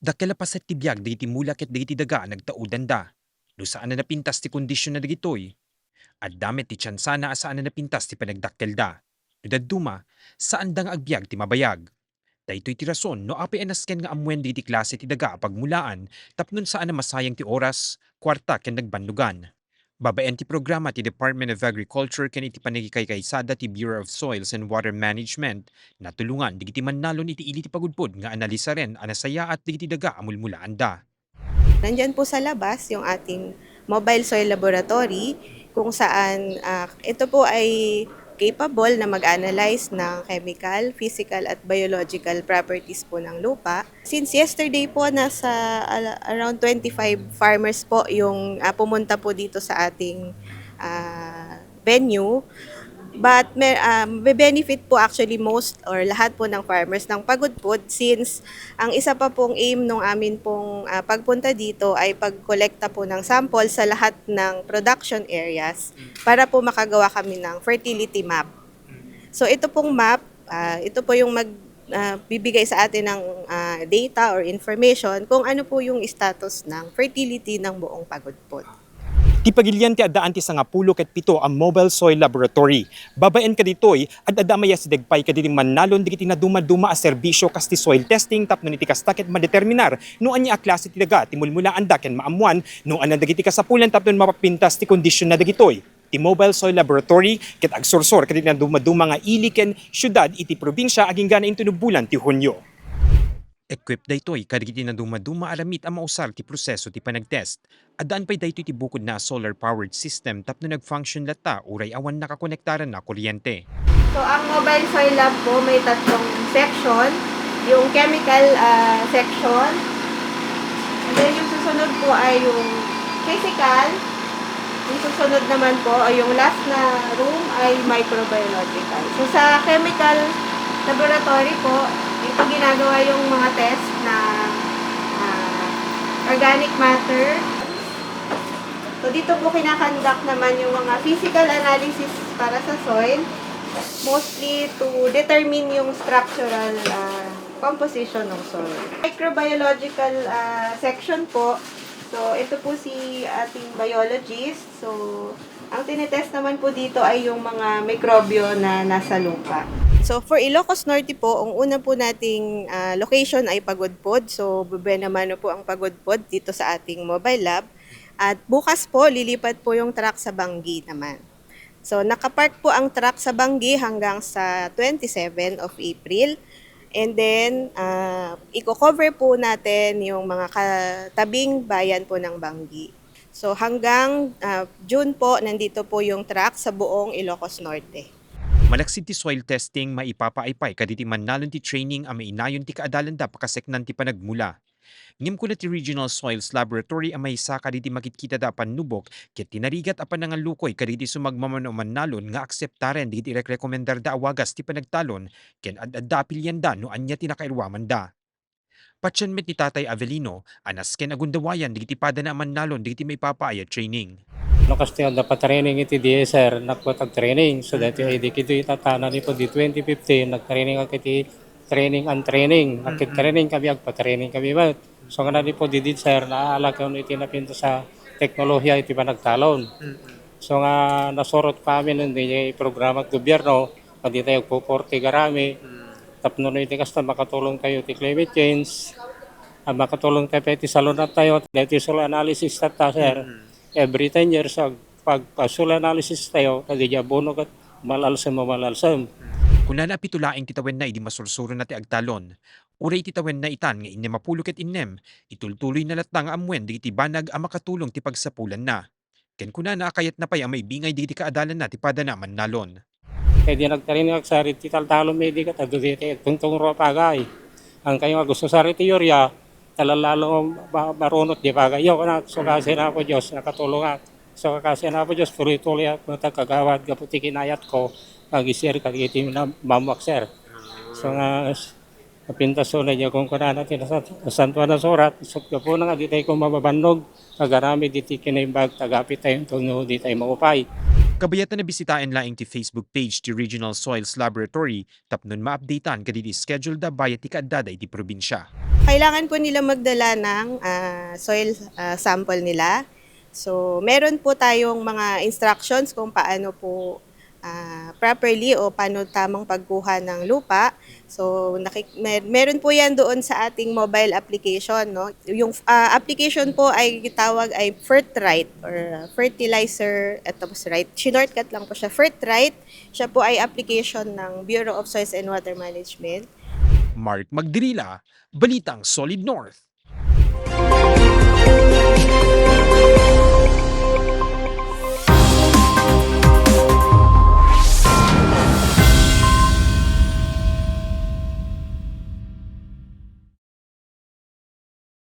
Dakela pa sa tibiyag dagiti mulak ket dagiti daga nagtaudan da. No saan na napintas ti kondisyon na dagitoy. At damit ti tsansana asaan na napintas ti panagdakkel da. No dadduma, saan da nga agbyag ti mabayag. Daytoy ti rason no apay anasken nga amwen dagiti klase ti daga pagmulaan tapnon saan na masayang ti oras, kwarta ken nagbanlugan. Babaen ti programa ti Department of Agriculture ken iti panagikaykaysada ti Bureau of Soils and Water Management natulungan digiti mannalon iti ili ti pagudpod nga analisa ren anasaya at digiti daga amulmulaan da. Nandiyan po sa labas yung ating mobile soil laboratory kung saan ito po ay capable na mag-analyze ng chemical, physical at biological properties po ng lupa. Since yesterday po nasa around 25 farmers po yung pumunta po dito sa ating venue. But may benefit po actually most or lahat po ng farmers ng pagudpod since ang isa pa pong aim ng amin pong pagpunta dito ay pagkolekta po ng sample sa lahat ng production areas para po makagawa kami ng fertility map. So ito pong map, ito po yung bibigay sa atin ng data or information kung ano po yung status ng fertility ng buong pagudpod. Ti pagilyan ti addaan ti 10 ket 7 ang Mobile Soil Laboratory. Babaen kaditoy adda maya si degpay kaditi mannalon digiti naduma-duma a serbisyo kas ti soil testing tapno iti kasta ket madeterminar no anya a klase ti daga ti mulmulaan da ken maamuan no anan dagiti kasapulan tapnon mapapintas ti kondisyon na dagitoy. Ti Mobile Soil Laboratory ket agsursor kaditi naduma-duma nga ili ken syudad iti probinsya aging gana into bulan ti Hunyo. Equip daytoy kadagiti na dumaduma aramit ang mausar ti proseso ti panagtest. Adaan pa'y daytoy ti bukod na solar-powered system tapno nag-function lata uray awan nakakonektaran na kuryente. So ang mobile soil lab po may tatlong section. Yung chemical section. And then yung susunod po ay yung physical. Yung susunod naman po ay yung last na room ay microbiological. So sa chemical laboratory po, ito ginagawa yung mga test na organic matter. So dito po kinakandak naman yung mga physical analysis para sa soil, mostly to determine yung structural composition ng soil. Microbiological section po, so ito po si ating biologist. So ang tinetest naman po dito ay yung mga mikrobyo na nasa lupa. So for Ilocos Norte po, ang una po nating location ay Pagudpod. So naman po ang Pagudpod dito sa ating mobile lab. At bukas po, lilipat po yung truck sa Bangi naman. So nakapark po ang truck sa Bangi hanggang sa 27 of April. And then, i-cover po natin yung mga katabing bayan po ng Bangi. So hanggang June po, nandito po yung truck sa buong Ilocos Norte. Malaksid ti soil testing maipapaaypay kaditi mannalon ti training a mainayon ti kaadalan da pakaseknan ti panagmula. Ngem ko na ti Regional Soils Laboratory a maysa kaditi makitkita da panubok ket tinarigat a panangalukoy kaditi sumagmamano mannalon nga akseptaren digiti rekomendar da awagas ti panagtalon ken adda apilyan da no anya ti nakairwaman da. Patyan met ni Tatay Avelino, anas ken agundawayan digiti pada na mannalon digiti maipapaaya training. No kasi dapat training iti DSR nagpatag-training. So dati ay di kito itatana ni po di 2015 nag-training ako iti training and training. Nagkit-training kami agpa-training kami ba. So nga di po di DSR naala ko iti napinto sa teknolohiya iti panagtalon. So nga nasorot pa amin hindi programa at gobyerno pati tayo puporti garami. Tapno no iti kasta makatulong kayo iti climate change. Makatulong tayo iti salunat tayo. Dati soil analysis ta sir. Every 10 years, pag soil analysis tayo, kagaya bono kat malalsam. Kung napitulaing titawen na idi masursuro na ti agtalon, uray titawen na itan nga inem mapulok ket inem, itultuloy na latang amwen digiti banag a makatulong ti pagsapulan na. Ken kuna naakayat na pay ang maibingay digiti kaadalan na ti pada naman nalon. Kaya di nagtarinig sa riti taltalon may di ka tagditi tungtong ropagay. Ang kayo gusto sa riti yorya, talalalo marunot di bagay. Yo na so kasi na po Diyos nakatulong so kasi na po Diyos tuloy-tuloy at matagkagawad kaputi kinayat ko pag-isir kagiti na mamuak sir. So nga napintaso na niya kung kana natin sa santuan na surat so po na nga di tayo ko mababanog kagarami di kinaimbag tagapit tayo tungo di tayo maupay. Kabayatan na bisitain laing ti Facebook page ti Regional Soils Laboratory tapnon ma-updatean kaditi schedule da bayat ti kaaddaday ti probinsya. Kailangan po nila magdala ng soil sample nila. So, meron po tayong mga instructions kung paano po properly o paano tamang pagkuha ng lupa. So, meron po yan doon sa ating mobile application. No? Yung application po ay tawag ay Fertrite or fertilizer. Tapos right, shortcut lang po siya, Fertrite. Siya po ay application ng Bureau of Soils and Water Management. Mark Magdirila, Balitang Solid North.